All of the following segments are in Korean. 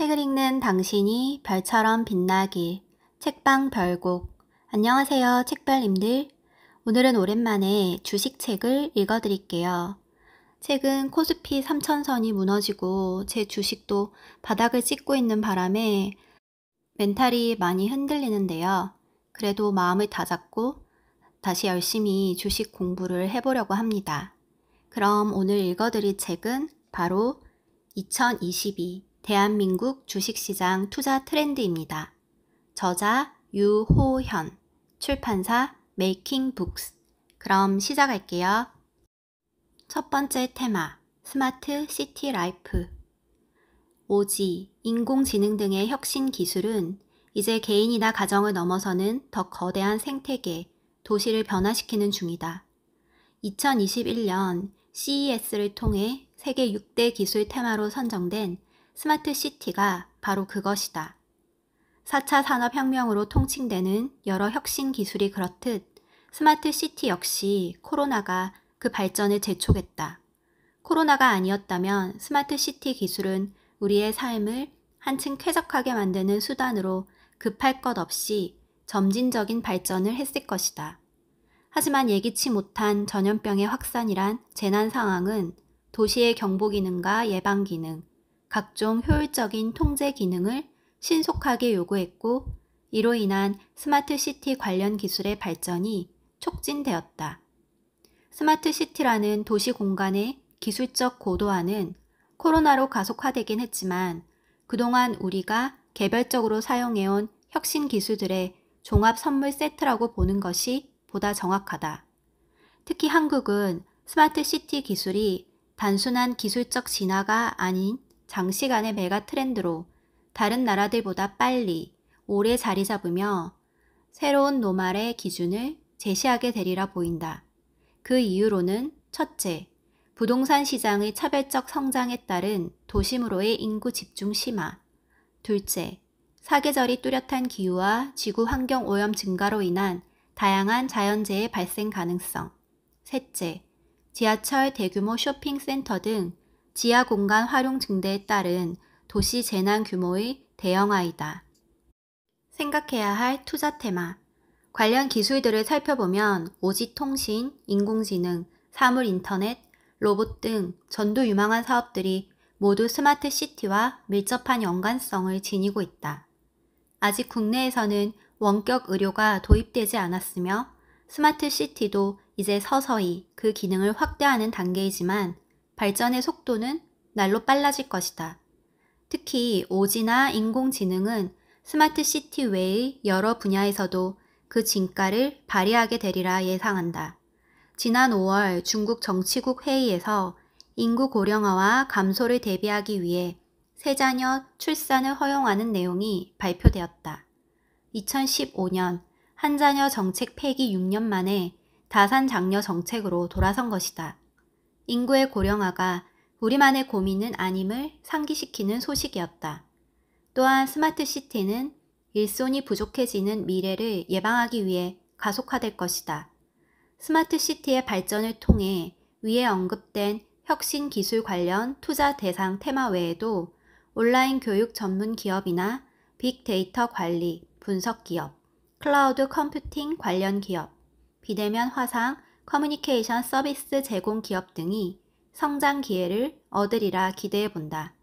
책을 읽는 당신이 별처럼 빛나길. 책방 별곡. 안녕하세요, 책별님들. 오늘은 오랜만에 주식책을 읽어드릴게요. 최근 코스피 3000선이 무너지고 제 주식도 바닥을 찍고 있는 바람에 멘탈이 많이 흔들리는데요. 그래도 마음을 다잡고 다시 열심히 주식 공부를 해보려고 합니다. 그럼 오늘 읽어드릴 책은 바로 2022 대한민국 주식시장 투자 트렌드입니다. 저자 유호현, 출판사 메이킹북스. 그럼 시작할게요. 첫 번째 테마, 스마트 시티 라이프. 오지, 인공지능 등의 혁신 기술은 이제 개인이나 가정을 넘어서는 더 거대한 생태계, 도시를 변화시키는 중이다. 2021년 CES를 통해 세계 6대 기술 테마로 선정된 스마트 시티가 바로 그것이다. 4차 산업혁명으로 통칭되는 여러 혁신 기술이 그렇듯 스마트 시티 역시 코로나가 그 발전을 재촉했다. 코로나가 아니었다면 스마트 시티 기술은 우리의 삶을 한층 쾌적하게 만드는 수단으로 급할 것 없이 점진적인 발전을 했을 것이다. 하지만 예기치 못한 전염병의 확산이란 재난 상황은 도시의 경보 기능과 예방 기능, 각종 효율적인 통제 기능을 신속하게 요구했고 이로 인한 스마트 시티 관련 기술의 발전이 촉진되었다. 스마트 시티라는 도시 공간의 기술적 고도화는 코로나로 가속화되긴 했지만 그동안 우리가 개별적으로 사용해온 혁신 기술들의 종합 선물 세트라고 보는 것이 보다 정확하다. 특히 한국은 스마트 시티 기술이 단순한 기술적 진화가 아닌 장시간의 메가 트렌드로 다른 나라들보다 빨리, 오래 자리 잡으며 새로운 노말의 기준을 제시하게 되리라 보인다. 그 이유로는 첫째, 부동산 시장의 차별적 성장에 따른 도심으로의 인구 집중 심화. 둘째, 사계절이 뚜렷한 기후와 지구 환경 오염 증가로 인한 다양한 자연재해 발생 가능성. 셋째, 지하철 대규모 쇼핑센터 등 지하 공간 활용 증대에 따른 도시 재난 규모의 대형화이다. 생각해야 할 투자 테마. 관련 기술들을 살펴보면 오지통신, 인공지능, 사물인터넷, 로봇 등 전도 유망한 사업들이 모두 스마트 시티와 밀접한 연관성을 지니고 있다. 아직 국내에서는 원격 의료가 도입되지 않았으며 스마트 시티도 이제 서서히 그 기능을 확대하는 단계이지만 발전의 속도는 날로 빨라질 것이다. 특히 오지나 인공지능은 스마트 시티 외의 여러 분야에서도 그 진가를 발휘하게 되리라 예상한다. 지난 5월 중국 정치국 회의에서 인구 고령화와 감소를 대비하기 위해 세자녀 출산을 허용하는 내용이 발표되었다. 2015년 한자녀 정책 폐기 6년 만에 다산장려 정책으로 돌아선 것이다. 인구의 고령화가 우리만의 고민은 아님을 상기시키는 소식이었다. 또한 스마트 시티는 일손이 부족해지는 미래를 예방하기 위해 가속화될 것이다. 스마트 시티의 발전을 통해 위에 언급된 혁신 기술 관련 투자 대상 테마 외에도 온라인 교육 전문 기업이나 빅데이터 관리, 분석 기업, 클라우드 컴퓨팅 관련 기업, 비대면 화상, 커뮤니케이션 서비스 제공 기업 등이 성장 기회를 얻으리라 기대해 본다.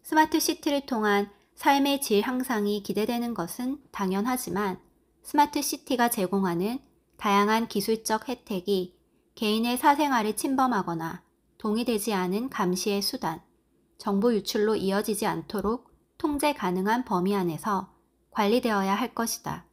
스마트 시티를 통한 삶의 질 향상이 기대되는 것은 당연하지만 스마트 시티가 제공하는 다양한 기술적 혜택이 개인의 사생활을 침범하거나 동의되지 않은 감시의 수단, 정보 유출로 이어지지 않도록 통제 가능한 범위 안에서 관리되어야 할 것이다.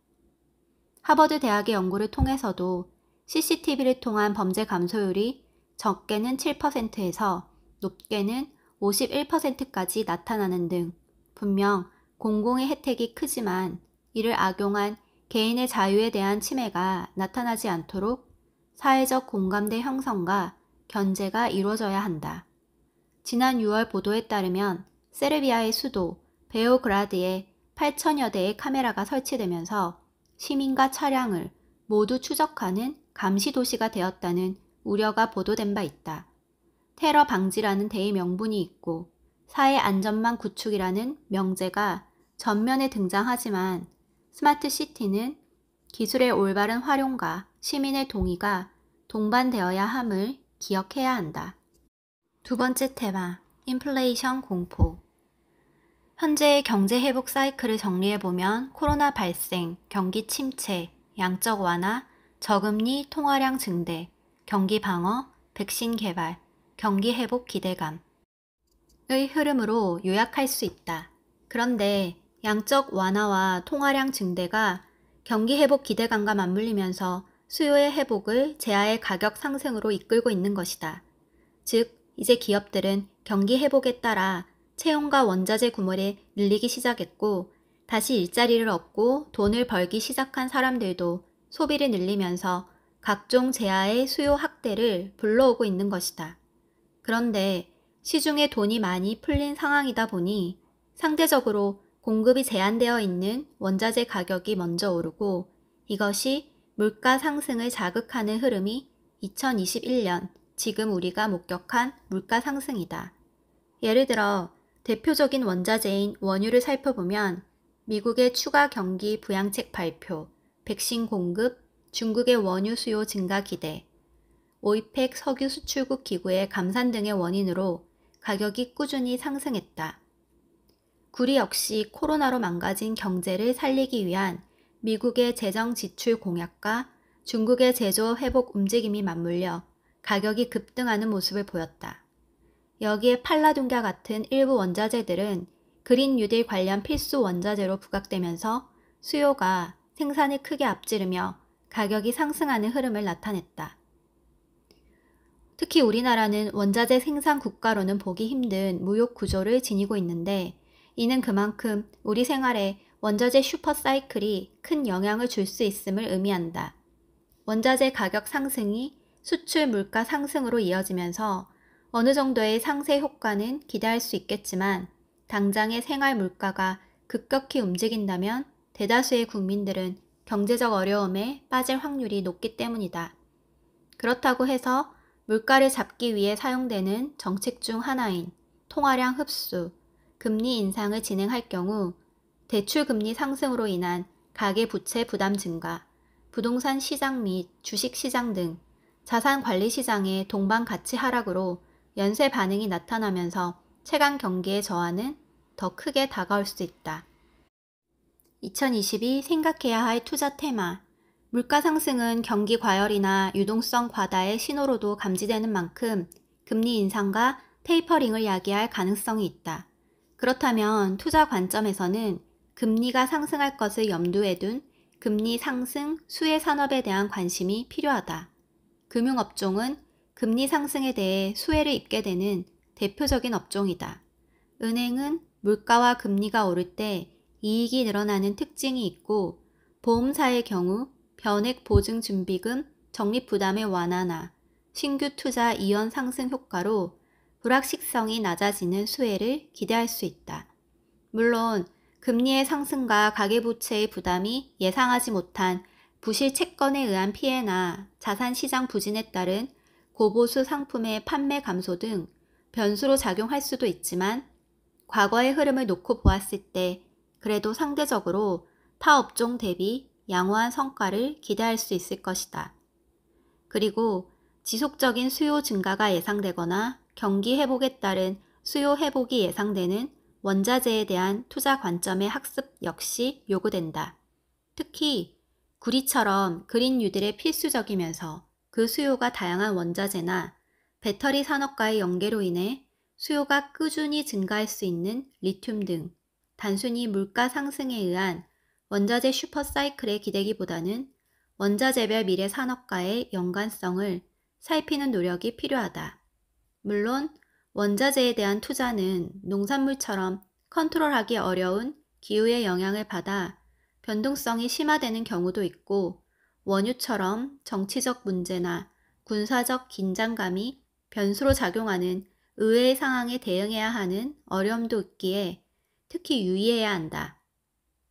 하버드 대학의 연구를 통해서도 CCTV를 통한 범죄 감소율이 적게는 7%에서 높게는 51%까지 나타나는 등 분명 공공의 혜택이 크지만 이를 악용한 개인의 자유에 대한 침해가 나타나지 않도록 사회적 공감대 형성과 견제가 이루어져야 한다. 지난 6월 보도에 따르면 세르비아의 수도 베오그라드에 8천여 대의 카메라가 설치되면서 시민과 차량을 모두 추적하는 감시 도시가 되었다는 우려가 보도된 바 있다. 테러 방지라는 대의 명분이 있고 사회 안전망 구축이라는 명제가 전면에 등장하지만 스마트 시티는 기술의 올바른 활용과 시민의 동의가 동반되어야 함을 기억해야 한다. 두 번째 테마, 인플레이션 공포. 현재의 경제 회복 사이클을 정리해보면 코로나 발생, 경기 침체, 양적 완화, 저금리 통화량 증대, 경기 방어, 백신 개발, 경기 회복 기대감의 흐름으로 요약할 수 있다. 그런데 양적 완화와 통화량 증대가 경기 회복 기대감과 맞물리면서 수요의 회복을 재화의 가격 상승으로 이끌고 있는 것이다. 즉, 이제 기업들은 경기 회복에 따라 채용과 원자재 구매를 늘리기 시작했고, 다시 일자리를 얻고 돈을 벌기 시작한 사람들도 소비를 늘리면서 각종 재화의 수요 확대를 불러오고 있는 것이다. 그런데 시중에 돈이 많이 풀린 상황이다 보니 상대적으로 공급이 제한되어 있는 원자재 가격이 먼저 오르고, 이것이 물가 상승을 자극하는 흐름이 2021년 지금 우리가 목격한 물가 상승이다. 예를 들어 대표적인 원자재인 원유를 살펴보면 미국의 추가 경기 부양책 발표, 백신 공급, 중국의 원유 수요 증가 기대, 오이펙 석유 수출국 기구의 감산 등의 원인으로 가격이 꾸준히 상승했다. 구리 역시 코로나로 망가진 경제를 살리기 위한 미국의 재정 지출 공약과 중국의 제조 회복 움직임이 맞물려 가격이 급등하는 모습을 보였다. 여기에 팔라듐과 같은 일부 원자재들은 그린 뉴딜 관련 필수 원자재로 부각되면서 수요가 생산을 크게 앞지르며 가격이 상승하는 흐름을 나타냈다. 특히 우리나라는 원자재 생산 국가로는 보기 힘든 무역 구조를 지니고 있는데, 이는 그만큼 우리 생활에 원자재 슈퍼사이클이 큰 영향을 줄 수 있음을 의미한다. 원자재 가격 상승이 수출 물가 상승으로 이어지면서 어느 정도의 상쇄 효과는 기대할 수 있겠지만, 당장의 생활 물가가 급격히 움직인다면 대다수의 국민들은 경제적 어려움에 빠질 확률이 높기 때문이다. 그렇다고 해서 물가를 잡기 위해 사용되는 정책 중 하나인 통화량 흡수, 금리 인상을 진행할 경우 대출 금리 상승으로 인한 가계부채 부담 증가, 부동산 시장 및 주식 시장 등 자산 관리 시장의 동반 가치 하락으로 연쇄 반응이 나타나면서 체감 경기의 저하는 더 크게 다가올 수 있다. 2022 생각해야 할 투자 테마. 물가 상승은 경기 과열이나 유동성 과다의 신호로도 감지되는 만큼 금리 인상과 테이퍼링을 야기할 가능성이 있다. 그렇다면 투자 관점에서는 금리가 상승할 것을 염두에 둔 금리 상승 수혜 산업에 대한 관심이 필요하다. 금융업종은 금리 상승에 대해 수혜를 입게 되는 대표적인 업종이다. 은행은 물가와 금리가 오를 때 이익이 늘어나는 특징이 있고, 보험사의 경우 변액 보증 준비금 적립 부담의 완화나 신규 투자 이원 상승 효과로 불확실성이 낮아지는 수혜를 기대할 수 있다. 물론 금리의 상승과 가계부채의 부담이 예상하지 못한 부실 채권에 의한 피해나 자산시장 부진에 따른 고보수 상품의 판매 감소 등 변수로 작용할 수도 있지만, 과거의 흐름을 놓고 보았을 때 그래도 상대적으로 타 업종 대비 양호한 성과를 기대할 수 있을 것이다. 그리고 지속적인 수요 증가가 예상되거나 경기 회복에 따른 수요 회복이 예상되는 원자재에 대한 투자 관점의 학습 역시 요구된다. 특히 구리처럼 그린 뉴딜에 필수적이면서 그 수요가 다양한 원자재나 배터리 산업과의 연계로 인해 수요가 꾸준히 증가할 수 있는 리튬 등 단순히 물가 상승에 의한 원자재 슈퍼사이클에 기대기보다는 원자재별 미래 산업과의 연관성을 살피는 노력이 필요하다. 물론 원자재에 대한 투자는 농산물처럼 컨트롤하기 어려운 기후의 영향을 받아 변동성이 심화되는 경우도 있고, 원유처럼 정치적 문제나 군사적 긴장감이 변수로 작용하는 의외의 상황에 대응해야 하는 어려움도 있기에 특히 유의해야 한다.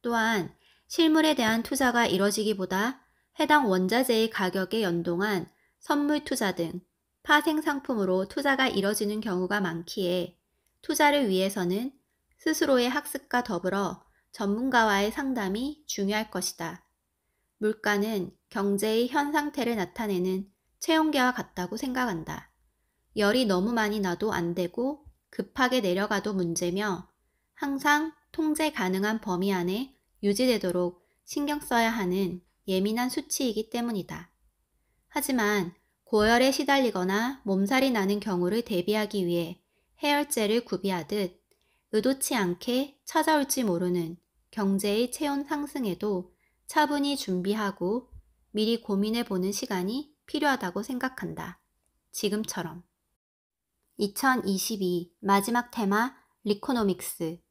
또한 실물에 대한 투자가 이뤄지기보다 해당 원자재의 가격에 연동한 선물 투자 등 파생 상품으로 투자가 이뤄지는 경우가 많기에 투자를 위해서는 스스로의 학습과 더불어 전문가와의 상담이 중요할 것이다. 물가는 경제의 현 상태를 나타내는 체온계와 같다고 생각한다. 열이 너무 많이 나도 안 되고 급하게 내려가도 문제며 항상 통제 가능한 범위 안에 유지되도록 신경 써야 하는 예민한 수치이기 때문이다. 하지만 고열에 시달리거나 몸살이 나는 경우를 대비하기 위해 해열제를 구비하듯 의도치 않게 찾아올지 모르는 경제의 체온 상승에도 차분히 준비하고 미리 고민해보는 시간이 필요하다고 생각한다. 지금처럼. 2022 마지막 테마 리코노믹스.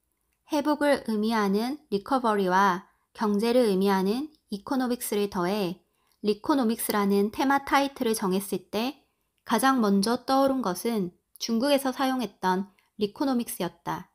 회복을 의미하는 리커버리와 경제를 의미하는 이코노믹스를 더해 리코노믹스라는 테마 타이틀을 정했을 때 가장 먼저 떠오른 것은 중국에서 사용했던 리코노믹스였다.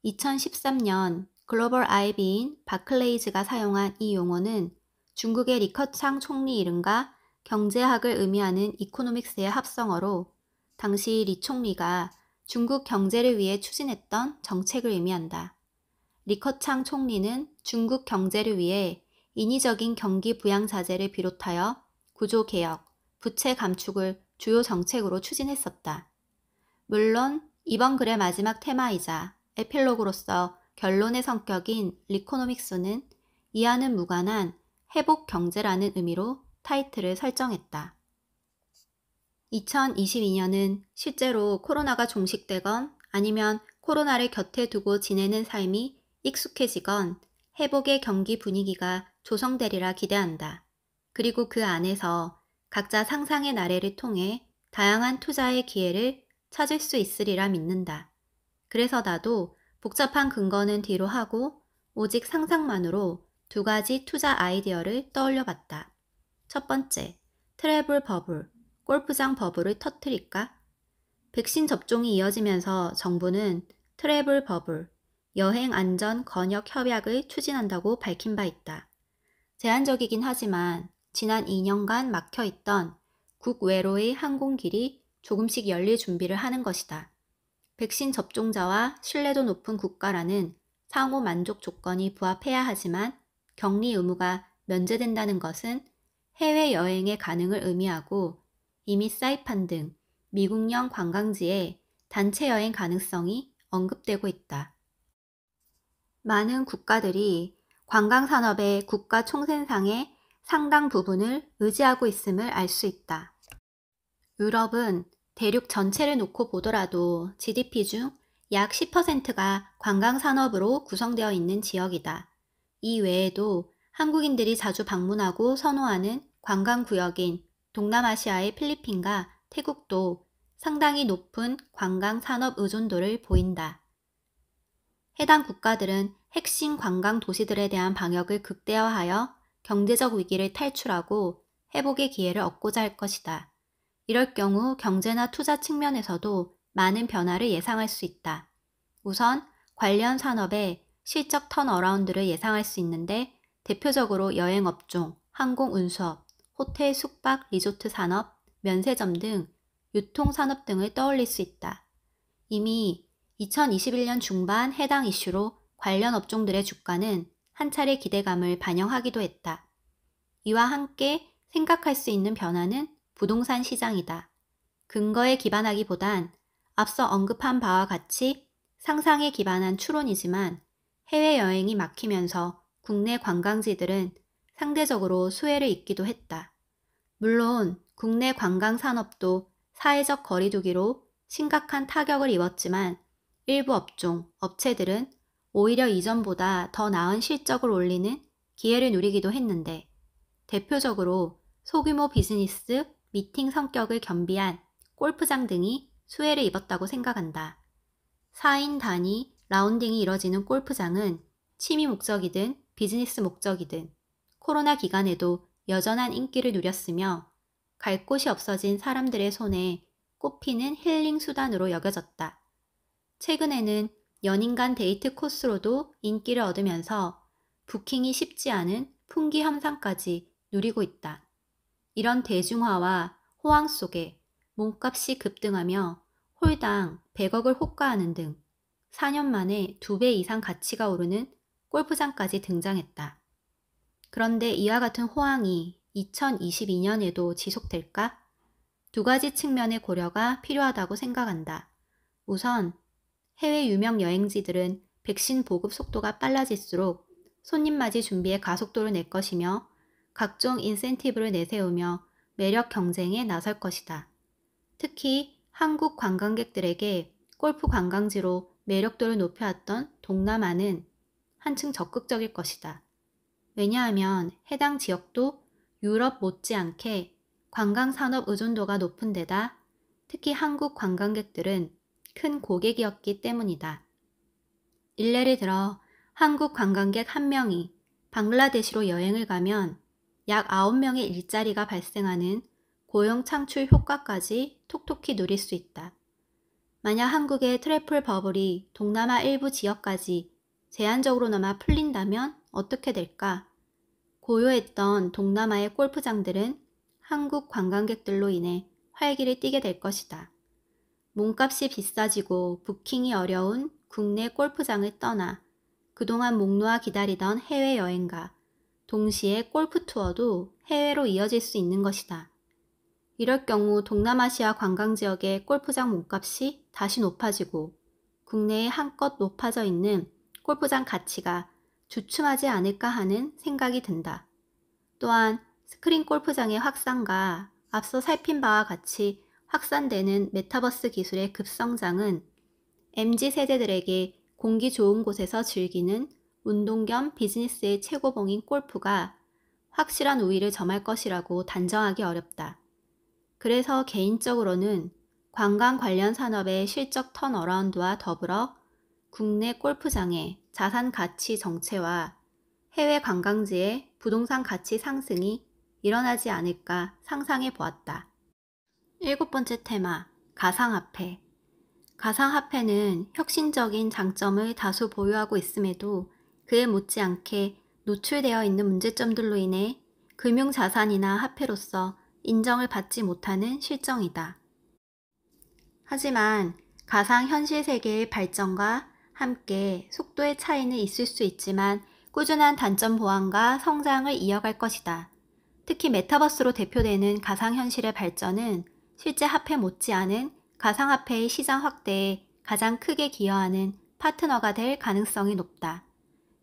2013년 글로벌 IB인 바클레이즈가 사용한 이 용어는 중국의 리커창 총리 이름과 경제학을 의미하는 이코노믹스의 합성어로 당시 리 총리가 중국 경제를 위해 추진했던 정책을 의미한다. 리커창 총리는 중국 경제를 위해 인위적인 경기 부양 자제를 비롯하여 구조 개혁, 부채 감축을 주요 정책으로 추진했었다. 물론 이번 글의 마지막 테마이자 에필로그로서 결론의 성격인 리코노믹스는 이하는 무관한 회복 경제라는 의미로 타이틀을 설정했다. 2022년은 실제로 코로나가 종식되건 아니면 코로나를 곁에 두고 지내는 삶이 익숙해지건 회복의 경기 분위기가 조성되리라 기대한다. 그리고 그 안에서 각자 상상의 나래를 통해 다양한 투자의 기회를 찾을 수 있으리라 믿는다. 그래서 나도 복잡한 근거는 뒤로 하고 오직 상상만으로 두 가지 투자 아이디어를 떠올려 봤다. 첫 번째, 트래블 버블, 골프장 버블을 터뜨릴까? 백신 접종이 이어지면서 정부는 트래블 버블, 여행 안전 건역 협약을 추진한다고 밝힌 바 있다. 제한적이긴 하지만 지난 2년간 막혀있던 국외로의 항공길이 조금씩 열릴 준비를 하는 것이다. 백신 접종자와 신뢰도 높은 국가라는 상호 만족 조건이 부합해야 하지만 격리 의무가 면제된다는 것은 해외여행의 가능을 의미하고 이미 사이판 등 미국령 관광지에 단체 여행 가능성이 언급되고 있다. 많은 국가들이 관광산업의 국가 총생상의 상당 부분을 의지하고 있음을 알 수 있다. 유럽은 대륙 전체를 놓고 보더라도 GDP 중 약 10%가 관광산업으로 구성되어 있는 지역이다. 이 외에도 한국인들이 자주 방문하고 선호하는 관광구역인 동남아시아의 필리핀과 태국도 상당히 높은 관광산업 의존도를 보인다. 해당 국가들은 핵심 관광 도시들에 대한 방역을 극대화하여 경제적 위기를 탈출하고 회복의 기회를 얻고자 할 것이다. 이럴 경우 경제나 투자 측면에서도 많은 변화를 예상할 수 있다. 우선 관련 산업의 실적 턴어라운드를 예상할 수 있는데 대표적으로 여행업종, 항공운수업, 호텔 숙박 리조트 산업, 면세점 등 유통산업 등을 떠올릴 수 있다. 이미 2021년 중반 해당 이슈로 관련 업종들의 주가는 한 차례 기대감을 반영하기도 했다. 이와 함께 생각할 수 있는 변화는 부동산 시장이다. 근거에 기반하기보단 앞서 언급한 바와 같이 상상에 기반한 추론이지만 해외여행이 막히면서 국내 관광지들은 상대적으로 수혜를 입기도 했다. 물론 국내 관광산업도 사회적 거리두기로 심각한 타격을 입었지만 일부 업종, 업체들은 오히려 이전보다 더 나은 실적을 올리는 기회를 누리기도 했는데 대표적으로 소규모 비즈니스, 미팅 성격을 겸비한 골프장 등이 수혜를 입었다고 생각한다. 4인 단위 라운딩이 이뤄지는 골프장은 취미 목적이든 비즈니스 목적이든 코로나 기간에도 여전한 인기를 누렸으며 갈 곳이 없어진 사람들의 손에 꼽히는 힐링 수단으로 여겨졌다. 최근에는 연인 간 데이트 코스로도 인기를 얻으면서 부킹이 쉽지 않은 품귀 현상까지 누리고 있다. 이런 대중화와 호황 속에 몸값이 급등하며 홀당 100억을 호가하는 등 4년 만에 2배 이상 가치가 오르는 골프장까지 등장했다. 그런데 이와 같은 호황이 2022년에도 지속될까? 두 가지 측면의 고려가 필요하다고 생각한다. 우선 해외 유명 여행지들은 백신 보급 속도가 빨라질수록 손님 맞이 준비에 가속도를 낼 것이며 각종 인센티브를 내세우며 매력 경쟁에 나설 것이다. 특히 한국 관광객들에게 골프 관광지로 매력도를 높여왔던 동남아는 한층 적극적일 것이다. 왜냐하면 해당 지역도 유럽 못지않게 관광산업 의존도가 높은 데다 특히 한국 관광객들은 큰 고객이었기 때문이다. 일례를 들어 한국 관광객 1명이 방글라데시로 여행을 가면 약 9명의 일자리가 발생하는 고용 창출 효과까지 톡톡히 누릴 수 있다. 만약 한국의 트래플 버블이 동남아 일부 지역까지 제한적으로나마 풀린다면 어떻게 될까? 고요했던 동남아의 골프장들은 한국 관광객들로 인해 활기를 띠게 될 것이다. 몸값이 비싸지고 부킹이 어려운 국내 골프장을 떠나 그동안 목 놓아 기다리던 해외여행과 동시에 골프 투어도 해외로 이어질 수 있는 것이다. 이럴 경우 동남아시아 관광지역의 골프장 몸값이 다시 높아지고 국내에 한껏 높아져 있는 골프장 가치가 주춤하지 않을까 하는 생각이 든다. 또한 스크린 골프장의 확산과 앞서 살핀 바와 같이 확산되는 메타버스 기술의 급성장은 MZ세대들에게 공기 좋은 곳에서 즐기는 운동 겸 비즈니스의 최고봉인 골프가 확실한 우위를 점할 것이라고 단정하기 어렵다. 그래서 개인적으로는 관광 관련 산업의 실적 턴어라운드와 더불어 국내 골프장의 자산 가치 정체와 해외 관광지의 부동산 가치 상승이 일어나지 않을까 상상해 보았다. 7번째 테마, 가상화폐. 가상화폐는 혁신적인 장점을 다수 보유하고 있음에도 그에 못지않게 노출되어 있는 문제점들로 인해 금융자산이나 화폐로서 인정을 받지 못하는 실정이다. 하지만 가상현실 세계의 발전과 함께 속도의 차이는 있을 수 있지만 꾸준한 단점 보완과 성장을 이어갈 것이다. 특히 메타버스로 대표되는 가상현실의 발전은 실제 화폐 못지않은 가상화폐의 시장 확대에 가장 크게 기여하는 파트너가 될 가능성이 높다.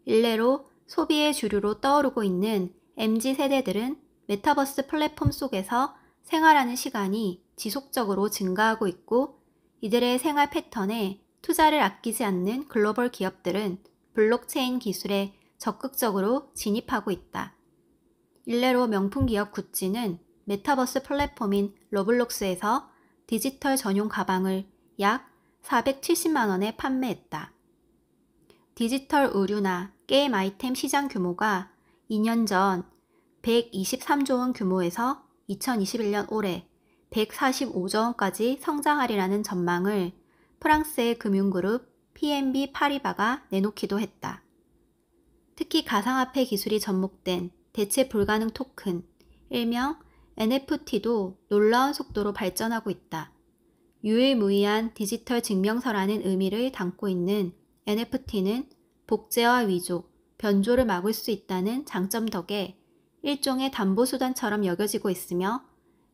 일례로 소비의 주류로 떠오르고 있는 MZ세대들은 메타버스 플랫폼 속에서 생활하는 시간이 지속적으로 증가하고 있고 이들의 생활 패턴에 투자를 아끼지 않는 글로벌 기업들은 블록체인 기술에 적극적으로 진입하고 있다. 일례로 명품 기업 구찌는 메타버스 플랫폼인 러블록스에서 디지털 전용 가방을 약 470만 원에 판매했다. 디지털 의류나 게임 아이템 시장 규모가 2년 전 123조 원 규모에서 2021년 올해 145조 원까지 성장하리라는 전망을 프랑스의 금융그룹 PNB 파리바가 내놓기도 했다. 특히 가상화폐 기술이 접목된 대체 불가능 토큰, 일명 NFT도 놀라운 속도로 발전하고 있다. 유일무이한 디지털 증명서라는 의미를 담고 있는 NFT는 복제와 위조, 변조를 막을 수 있다는 장점 덕에 일종의 담보수단처럼 여겨지고 있으며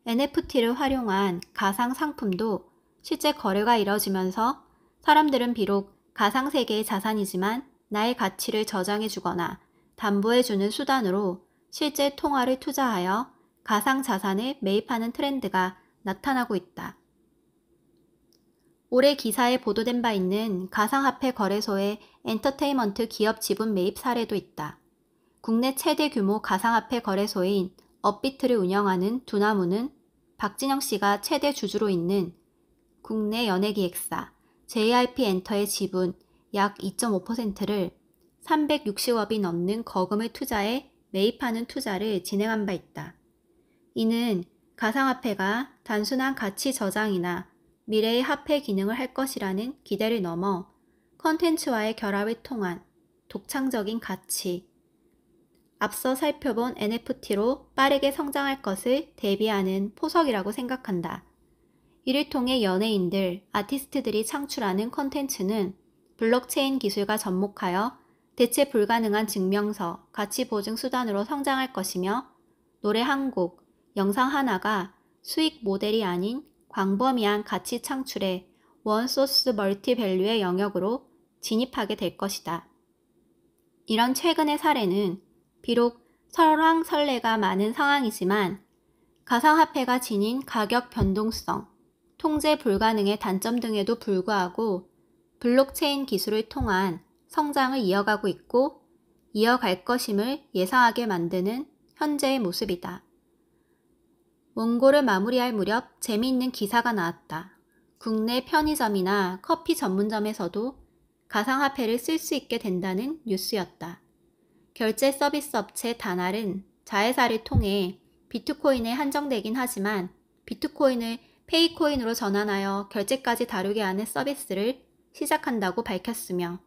NFT를 활용한 가상 상품도 실제 거래가 이뤄지면서 사람들은 비록 가상세계의 자산이지만 나의 가치를 저장해주거나 담보해주는 수단으로 실제 통화를 투자하여 가상자산을 매입하는 트렌드가 나타나고 있다. 올해 기사에 보도된 바 있는 가상화폐 거래소의 엔터테인먼트 기업 지분 매입 사례도 있다. 국내 최대 규모 가상화폐 거래소인 업비트를 운영하는 두나무는 박진영 씨가 최대 주주로 있는 국내 연예기획사 JRP 엔터의 지분 약 2.5%를 360억이 넘는 거금을 투자해 매입하는 투자를 진행한 바 있다. 이는 가상화폐가 단순한 가치 저장이나 미래의 화폐 기능을 할 것이라는 기대를 넘어 컨텐츠와의 결합을 통한 독창적인 가치, 앞서 살펴본 NFT로 빠르게 성장할 것을 대비하는 포석이라고 생각한다. 이를 통해 연예인들, 아티스트들이 창출하는 컨텐츠는 블록체인 기술과 접목하여 대체 불가능한 증명서, 가치 보증 수단으로 성장할 것이며 노래 한 곡, 영상 하나가 수익 모델이 아닌 광범위한 가치 창출의 원소스 멀티밸류의 영역으로 진입하게 될 것이다. 이런 최근의 사례는 비록 설왕설래가 많은 상황이지만 가상화폐가 지닌 가격 변동성, 통제 불가능의 단점 등에도 불구하고 블록체인 기술을 통한 성장을 이어가고 있고 이어갈 것임을 예상하게 만드는 현재의 모습이다. 원고를 마무리할 무렵 재미있는 기사가 나왔다. 국내 편의점이나 커피 전문점에서도 가상화폐를 쓸 수 있게 된다는 뉴스였다. 결제 서비스 업체 다날은 자회사를 통해 비트코인에 한정되긴 하지만 비트코인을 페이코인으로 전환하여 결제까지 다루게 하는 서비스를 시작한다고 밝혔으며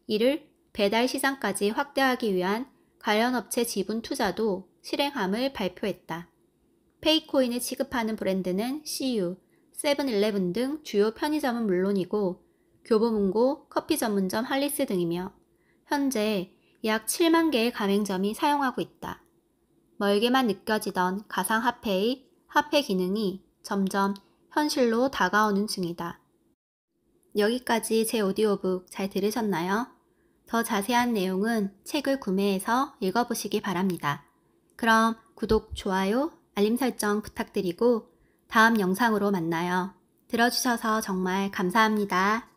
이를 배달 시장까지 확대하기 위한 관련 업체 지분 투자도 실행함을 발표했다. 페이코인을 취급하는 브랜드는 CU, 세븐일레븐 등 주요 편의점은 물론이고 교보문고, 커피 전문점 할리스 등이며 현재 약 7만 개의 가맹점이 사용하고 있다. 멀게만 느껴지던 가상화폐의 화폐 기능이 점점 현실로 다가오는 중이다. 여기까지 제 오디오북 잘 들으셨나요? 더 자세한 내용은 책을 구매해서 읽어보시기 바랍니다. 그럼 구독, 좋아요, 알림 설정 부탁드리고 다음 영상으로 만나요. 들어주셔서 정말 감사합니다.